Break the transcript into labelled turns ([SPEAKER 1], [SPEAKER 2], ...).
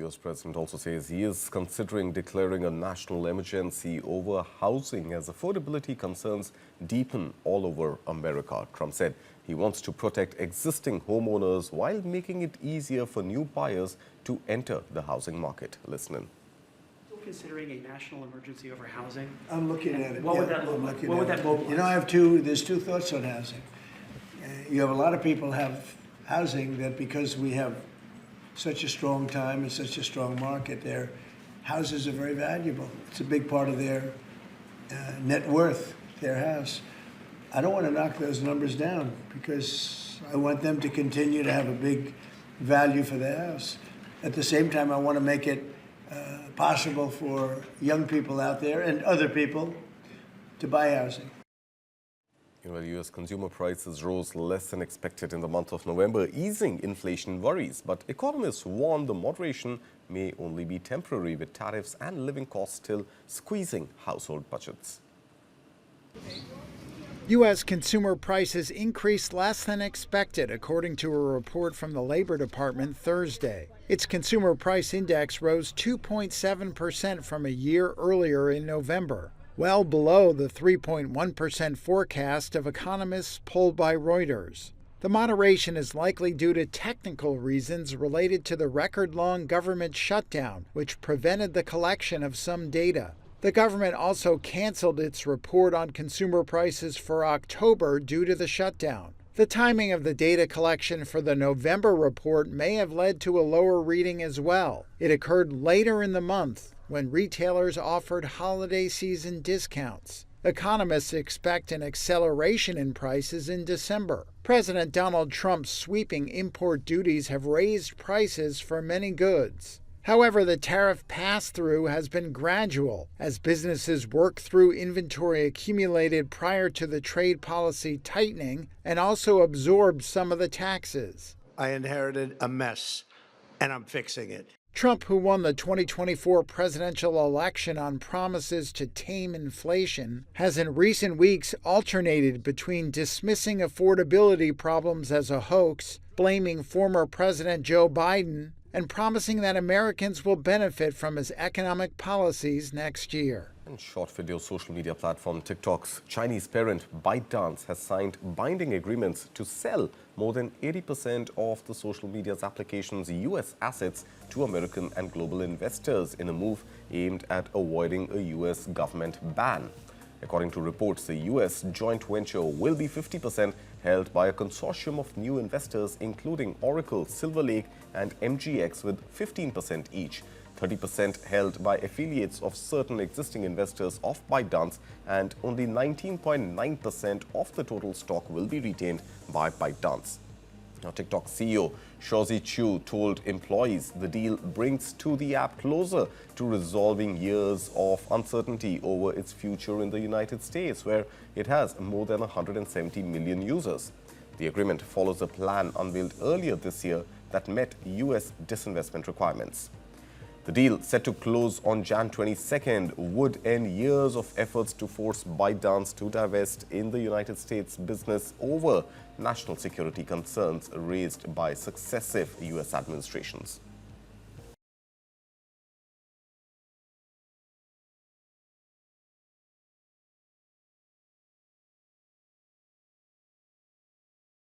[SPEAKER 1] US president also says he is considering declaring a national emergency over housing as affordability concerns deepen all over America. Trump said he wants to protect existing homeowners while making it easier for new buyers to enter the housing market. Listen in.
[SPEAKER 2] Considering a national emergency over housing?
[SPEAKER 3] I'm looking at it.
[SPEAKER 2] What would that look like? What would that mobilize?
[SPEAKER 3] You know, there's two thoughts on housing. You have a lot of people have housing that because we have such a strong time and such a strong market, their houses are very valuable. It's a big part of their net worth, their house. I don't want to knock those numbers down because I want them to continue to have a big value for their house. At the same time, I want to make it possible for young people out there and other people to buy housing.
[SPEAKER 1] Well, U.S. consumer prices rose less than expected in the month of November, easing inflation worries. But economists warn the moderation may only be temporary, with tariffs and living costs still squeezing household budgets.
[SPEAKER 4] U.S. consumer prices increased less than expected, according to a report from the Labor Department Thursday. Its consumer price index rose 2.7% from a year earlier in November, well below the 3.1% forecast of economists polled by Reuters. The moderation is likely due to technical reasons related to the record-long government shutdown, which prevented the collection of some data. The government also canceled its report on consumer prices for October due to the shutdown. The timing of the data collection for the November report may have led to a lower reading as well. It occurred later in the month, when retailers offered holiday season discounts. Economists expect an acceleration in prices in December. President Donald Trump's sweeping import duties have raised prices for many goods. However, the tariff pass-through has been gradual as businesses work through inventory accumulated prior to the trade policy tightening and also absorbed some of the taxes.
[SPEAKER 5] I inherited a mess, and I'm fixing it.
[SPEAKER 4] Trump, who won the 2024 presidential election on promises to tame inflation, has in recent weeks alternated between dismissing affordability problems as a hoax, blaming former President Joe Biden, and promising that Americans will benefit from his economic policies next year.
[SPEAKER 1] And short video social media platform TikTok's Chinese parent ByteDance has signed binding agreements to sell more than 80% of the social media's application's U.S. assets to American and global investors in a move aimed at avoiding a U.S. government ban. According to reports, the U.S. joint venture will be 50% held by a consortium of new investors, including Oracle, Silver Lake, and MGX, with 15% each. 30% held by affiliates of certain existing investors of ByteDance, and only 19.9% of the total stock will be retained by ByteDance. Now, TikTok CEO Shouzi Chu told employees the deal brings the app closer to resolving years of uncertainty over its future in the United States, where it has more than 170 million users. The agreement follows a plan unveiled earlier this year that met U.S. disinvestment requirements. The deal, set to close on Jan 22nd, would end years of efforts to force ByteDance to divest in the United States business over national security concerns raised by successive U.S. administrations.